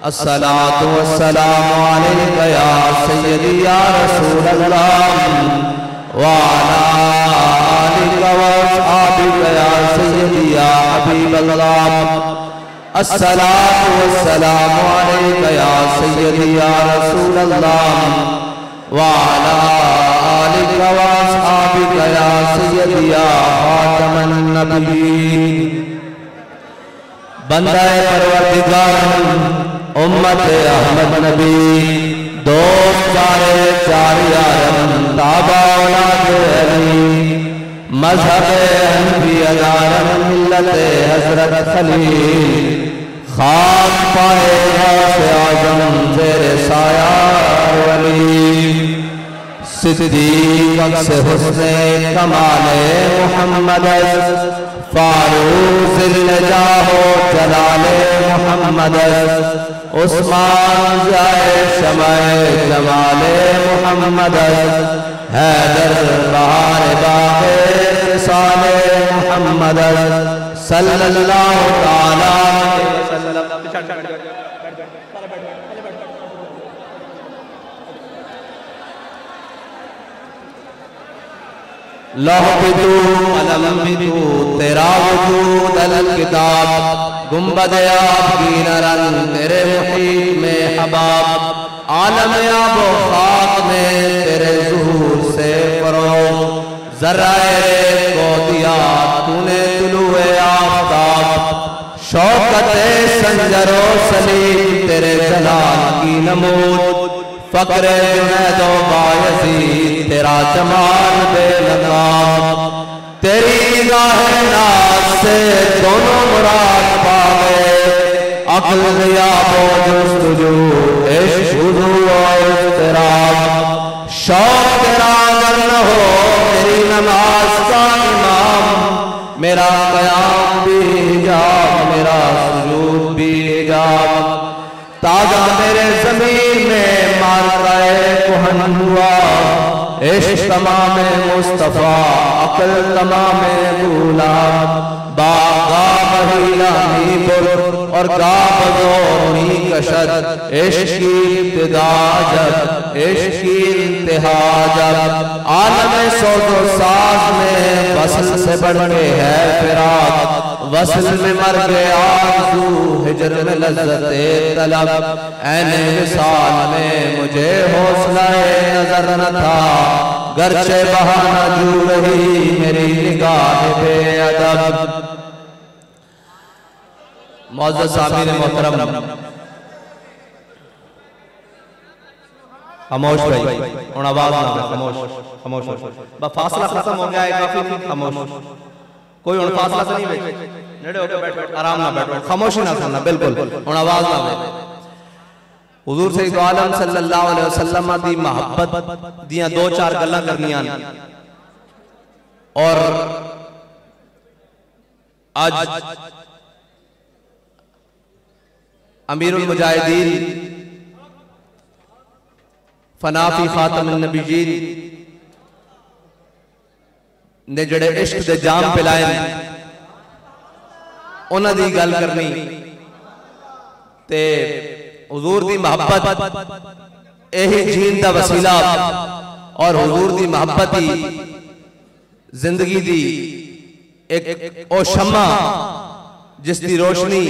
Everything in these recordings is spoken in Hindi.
अस्सलातु वस्सलामु अलैका या सय्यदी या रसूल अल्लाह व अला आलिका व अस्हाबिका या सय्यदी या हबीब अल्लाह। अस्सलातु वस्सलामु अलैका या सय्यदी या रसूल अल्लाह व अला आलिका व अस्हाबिका या सय्यदी या खातमन नबिय्यीन। बंदाए परवरदिगार उम्मत अहमद नबी दोस्त सारे चार यारम ताबा औलाद अली मजहब हनफी अदारम मिल्लत हजरत खलील खाक पाए गौसे आजम तेरे साया वली सिद्दीक अक्स हुस्ने कमाले मुहम्मद फारूक ज़िल्लजाहो जलाले मुहम्मद उस्मान जाए शमाए जमाले मुहम्मद हैदर बहार बागे साले मुहम्मद सल्लल्लाहु ताला अलैहि वसल्लम। लौह भी तू कलम भी तू तेरा वजूद अल किताब गुंबद आब की नरन तेरे मुहीत में हबाब आलम आबो खाक में तेरे ज़ुहूर से फरोग ज़राए को दिया तूने तुलुए आफ़ताब शौकते संजरो सलीम तेरे जलाल की नमूद फ़क्रे जुनैदो बायज़ीद तेरा जमाल बेनकाब तेरी निगाह नाज़ से दोनों मुराद पावे अक़ल ग़ियाबो जुस्तजू इश्क़ हुज़ूर और इज़्तिराब शौक़ तेरा अगर न हो मेरी नमाज का इमाम मेरा क़याम भी हिजाब मेरा सुजूद भी हिजाब ताज़ा मेरे ज़मीन में मारकाए कुहन हुआ इश्क़ तमाम मुस्तफ़ा अक़ल तमाम भूला बागा महिला मीबुर और गाबो मी कशद इश्क़ की इब्तिदा जब इश्क़ की इंतहा जब आलम सौदो साज में वसल से बढ़ के है फिराक वसल में मर गया आरज़ू हिजर में लज़्ज़ते तलब ऐने विसाल में मुझे हौसला नजर न था गर्चे बहाना जू रही मेरी निगाह बेअदब। मौजूद सामीर मोहतरम खामोश भाई और आवाज ना खामोश खामोश फासला खत्म हो गया है काफी खामोश कोई और फासला से नहीं बैठे नेड़े होकर बैठो आराम ना बैठो खामोशी ना करना बिल्कुल और आवाज ना दे। हुजूर सैयद आलम सल्लल्लाहु अलैहि वसल्लम दी मोहब्बत दियां दो चार गल्लां करनियां और आज अमीरुल मुजाहिदीन फनाफी खातमुन नबिय्यीन ने जड़े इश्क दे जाम पिलाए उन्हां दी गल करनी ते हुजूर दी मोहब्बत यही जीन दा वसीला और हुजूर दी मोहब्बत ही जिंदगी दी एक ओ शम्मा जिसकी रोशनी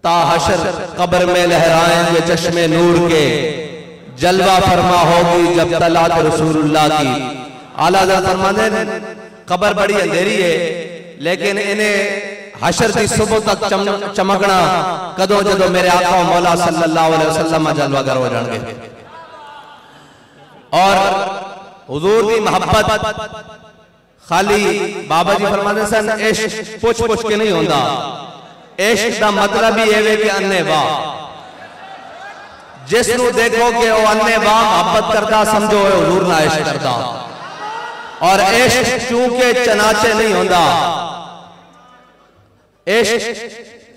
ता हशर कब्र में लहराएंगे चश्मे नूर के जलवा फरमा होगी जब तलात रसूलुल्लाह की। आला हज़रत फरमाते हैं कब्र बड़ी अंधेरी है लेकिन इन्हें हशर की सुबह तक चमकना कदों जदों मेरे आका मौला सल्लल्लाहु अलैहि वसल्लम जलवागर हो जाएंगे। और हुजूर की मोहब्बत खाली बाबा जी फरमाते सन इश्क पुछ पुछ के नहीं होता इश्क का मतलब ही है कि अन्ने वाह जिसनू देखो कि वो अन्ने वाह मोहब्बत करता समझो हुजूर ना इश्क करता। और इश्क चूंकि चनाचे नहीं होता इश्क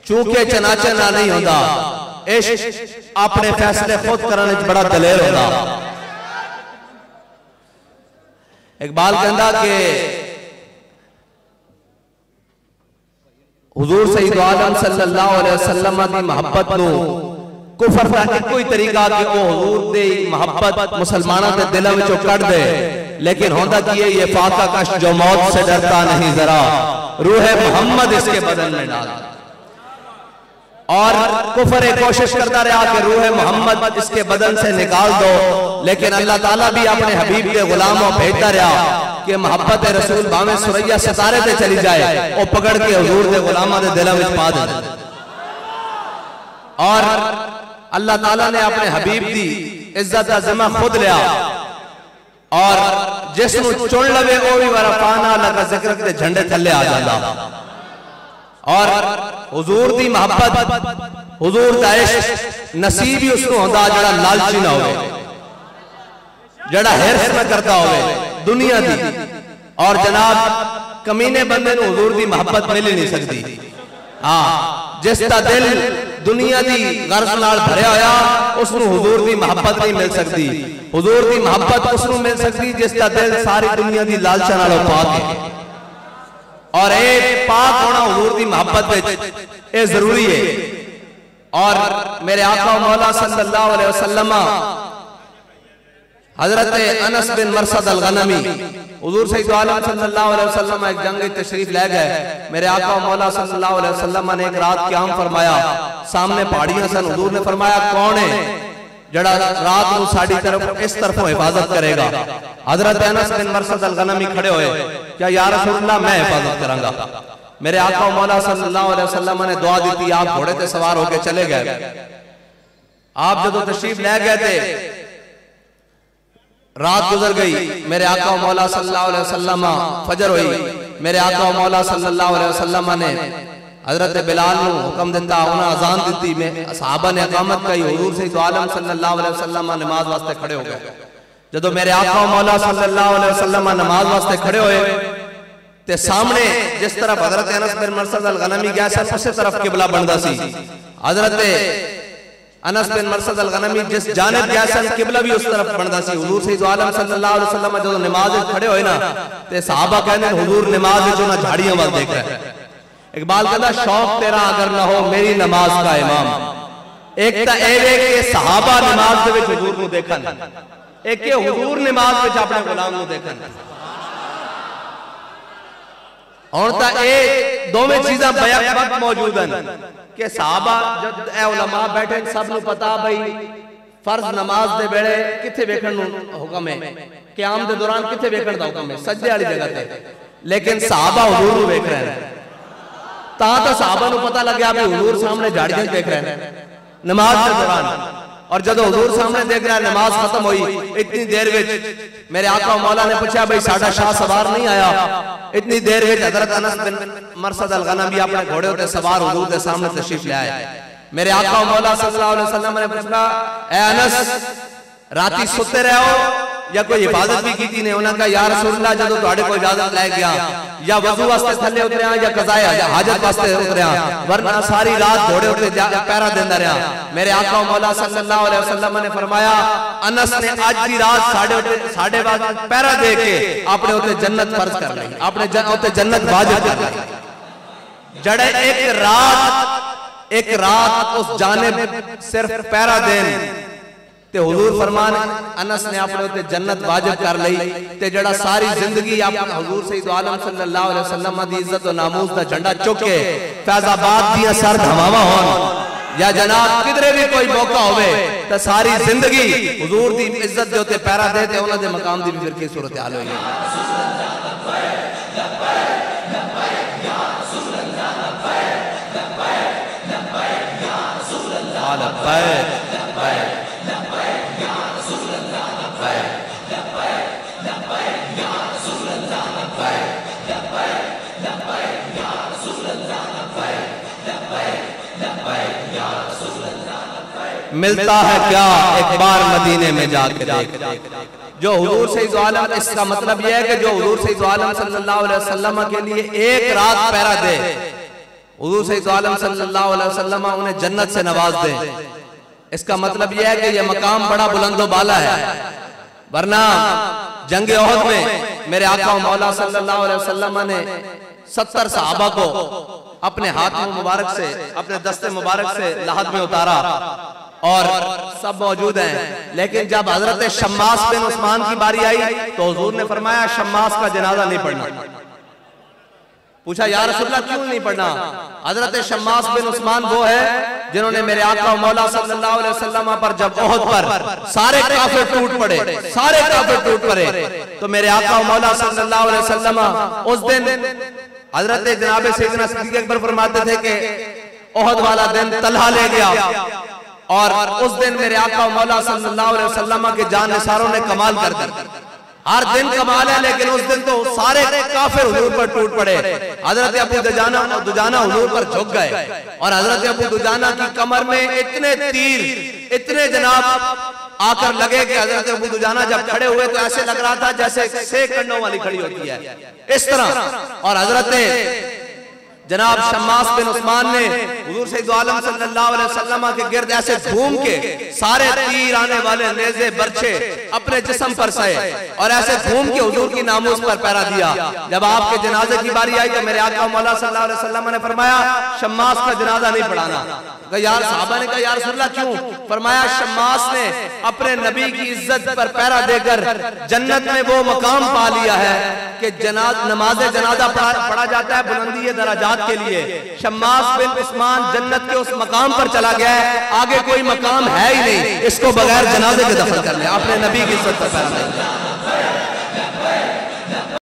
चूंकि चनाचे ना नहीं होता इश्क अपने फैसले खुद करने बड़ा दलेर होता। इकबाल कहता कि हुजूर सईद आलम सल्लल्लाहु अलैहि वसल्लम दी मोहब्बत नू कुफर दा इक्को ही तरीका कि ओ हुजूर दी मोहब्बत मुसलमानां दे दिलां विचों कढ दे, लेकिन होंदा की ये फाका कश जो मौत से डरता नहीं जरा, रूह मोहम्मद इसके बदन में डाल। और कुफर कोशिश करता रहा कि रूह मोहम्मद इसके बदन से निकाल दो, लेकिन अल्लाह ताला भी अपने हबीब के गुलामों भेजता रहा कि मोहब्बत रसूल भावे सुरैया सितारे ते चली जाए, वो पकड़ के हुजूर दे गुलामां दे दिलां विच पा दे। और अल्लाह ताला ने अपने हबीब दी इज्जत दा जिम्मा खुद लिया, और जिसनू चुन लवे वो भी वरफाना लका जिक्र के झंडे थल्ले आ जाता। और हुजूर दी मोहब्बत हुजूर दा इश्क नसीब ही उसको होंदा जड़ा लालची ना होवे, जड़ा हिर्स ना करता होवे दुनिया दी। और जनाब कमीने बंदे नू हुजूर दी मोहब्बत मिल ही नहीं सकती। हाँ, जिसका दिल दुनिया दी गर्ज नाल भरिया होया उसनू हुजूर दी मोहब्बत नहीं मिल सकती। हुजूर दी मोहब्बत उसनू मिल सकती जिसका दिल सारी दुनिया दी लालचा नाल पाक है। और एक पाक होना हुजूर दी मोहब्बत विच ए जरूरी है। और मेरे आका मौला सल्लल्लाहु अलैहि वसल्लम हजरत अनस बिन मरसद अल-गनमी हुजूर सईद आलम सल्लल्लाहु अलैहि वसल्लम एक जंग तशरीफ ले गए। मेरे आका मौला सल्लल्लाहु अलैहि वसल्लम ने एक रात क़याम फरमाया, सामने पहाड़ियां सन। हुजूर ने फरमाया कौन है जड़ा रात को साड़ी तरफ इस तरफों हिफाजत करेगा। हजरत अनस बिन मरसद अल-गनमी खड़े हुए, क्या या रसूलल्लाह मैं हिफाजत करांगा। मेरे आका मौला सल्लल्लाहु अलैहि वसल्लम ने दुआ दी, आप घोड़े पे सवार होकर चले गए। आप जब तशरीफ ले गए थे, रात गुजर गई, मेरे आका मौला सल्लल्लाहु अलैहि वसल्लम फजर हुई। मेरे आका मौला सल्लल्लाहु अलैहि वसल्लम ने हजरत बिलाल को हुक्म दिता, उन्हें अजान दी। में सहाबा ने इकामत कही। हुजूर सईद आलम सल्लल्लाहु अलैहि वसल्लम नमाज वास्ते खड़े हो गए। जदों मेरे आका मौला सल्लल्लाहु अलैहि वसल्लम नमाज वास्ते खड़े होए ते सामने जिस तरफ हजरत अनस बिन मरसद अल-गनमी गया सा उसी तरफ किबला बनदा सी। हजरत अनस बिन मरसद अल-गनमी जिस जानिब गया सा किबला भी उस तरफ बनदा सी। हुजूर सईद आलम सल्लल्लाहु अलैहि वसल्लम जदों नमाज विच खड़े होए ना ते सहाबा कहंदे हुजूर नमाज विच उन्हां झाड़ियां वल देख रहा है। इकबाल कहता शौक तेरा अगर ना हो मेरी नमाज का इमाम। एक तो ये सहाबा नमाज दे विच हुजूर नूं देखन, एक हुजूर नमाज विच अपने गुलाम नूं देखन। और तो ये दोवें चीज़ां बैक वक्त मौजूद हैं कि सहाबा जब ए उलमा बैठे सब नूं पता भाई फर्ज नमाज दे वेले किथे वेखण नूं हुक्म है, क़याम दे दौरान किथे वेखण दा हुक्म है, सज्जे वाली जगह ते। लेकिन सहाबा हुजूर नूं वेख रहे हैं, तो सहाबा नूं पता लग गया भी हुजूर सामने झाड़ियां देख रहे हैं नमाज के दौरान। और जब हुजूर सामने देख रहा है, नमाज खत्म हुई, इतनी देर में मेरे आका मौला ने पूछा भाई साडा शाह सवार नहीं आया। इतनी देर में हजरत अनस बिन मरसद अल-गनमी अपने घोड़े होते सवार हुजूर के सामने तशरीफ ले आए। मेरे आका मौला सल्लल्लाहु अलैहि वसल्लम ने पूछा, ए अनस राती सुते रहो या कोई हिफाजत भी की ने? उन्होंने कहा या रसूलल्लाह जदों तुहाडे कोई इजाजत ले गया या वजू वास्ते थल्ले उतरिया या कज़ाए हाजत वास्ते उतरिया, वरना सारी रात घोड़े उते पहरा देंदा रहा। मेरे आका मौला सल्लल्लाहु अलैहि वसल्लम ने फरमाया अनस ने आज की रात साढ़े वास्ते पहरा दे के अपने उते जन्नत फर्ज कर ली, अपने उते जन्नत वाजिब कर ली। जड़े एक रात उस जानिब सिर्फ पहरा देन ते हुजूर फरमान अनस ने अपने उते जन्नत वाजिब कर लई। ते जड़ा सारी जिंदगी अपने हुजूर सईद आलम सल्लल्लाहु अलैहि वसल्लम दी इज्जत और नामूस दा झंडा चुक के फैजाबाद दी सर्द हवावां होन या जनाब किधरे भी कोई मौका होवे तो सारी जिंदगी हुजूर दी इज्जत दे उते पहरा दे ते उन्हां दे मकाम दी भी फिर की सूरत हाल होई है। मिलता है क्या एक बार मदीने में जाके देख। जो हुजूर सईद आलम, इसका मतलब यह है कि जो हुजूर सईद आलम सल्लल्लाहु अलैहि वसल्लम के लिए एक रात पहरा दे, हुजूर सईद आलम सल्लल्लाहु अलैहि वसल्लम उन्हें जन्नत से नवाज दे। इसका मतलब यह है कि यह मकाम बड़ा बुलंदो बाला है। वरना जंग ओहद में मेरे आका मौला सल्लल्लाहु अलैहि वसल्लम ने 70 सहाबा को अपने हाथों मुबारक से, अपने दस्ते मुबारक से लहद में उतारा और सब मौजूद हैं। लेकिन जब हजरत शम्मास बिन उस्मान की बारी आई तो हुजूर ने फरमाया शम्मास का जनाजा नहीं पढ़ना। पूछा या रसूलल्लाह क्यों नहीं पढ़ना? हजरत शम्मास बिन उस्मान वो है जिन्होंने मेरे आका मौला सल्लल्लाहु अलैहि वसल्लम पर जब ओहद पर सारे काफिर टूट पड़े, सारे काफिर टूट पड़े, तो मेरे आका मौला सल्लल्लाहु अलैहि वसल्लम उस दिन हजरत जनाब सैयदना सिद्दीक़ अकबर फरमाते थे कि ओहद वाला दिन तलहा ले गया और उस दिन मेरे आका मौला सल्लल्लाहु अलैहि वसल्लम के जान निसारों ने कमाल कर दी। हर दिन कमाल है, लेकिन उस दिन तो सारे काफिर हुजूर पर टूट पड़े। हजरत अबू दुजाना हुजूर पर झुक गए और हजरत अबू दुजाना की कमर में इतने तीर, इतने जनाब आकर लगे कि हजरत अबू दुजाना जब खड़े हुए तो ऐसे लग रहा था जैसे 6 कंडों वाली खड़ी होती है, इस तरह। और हजरत जनाब शम्मास बिन उस्मान ने हुजूर सैयद आलम सल्लल्लाहु अलैहि वसल्लम के गिर्द ऐसे घूम के सारे तीर आने वाले नेज़े बर्छे अपने जिस्म पर सहे और ऐसे घूम के हुजूर की नामूस पर पहरा दिया। जब आपके जनाजे की बारी आई तो मेरे आका मौला सल्लल्लाहु अलैहि वसल्लम ने फरमाया शम्मास का जनाजा नहीं पढ़ाना। यार साहबा ने कहा या रसूलल्लाह क्यों? फरमाया शम्मास ने अपने नबी की इज्जत पर पहरा देकर जन्नत में वो मकाम पा लिया है कि नमाज जनाजा पढ़ा जाता है बुलंदी दराजात के लिए। शम्मास बिन उस्मान जन्नत के उस मकाम पर चला गया है, आगे कोई मकाम है ही नहीं, इसको बगैर जनाजे के दफन कर लिया, अपने नबी की इज्जत पर पहरा दे।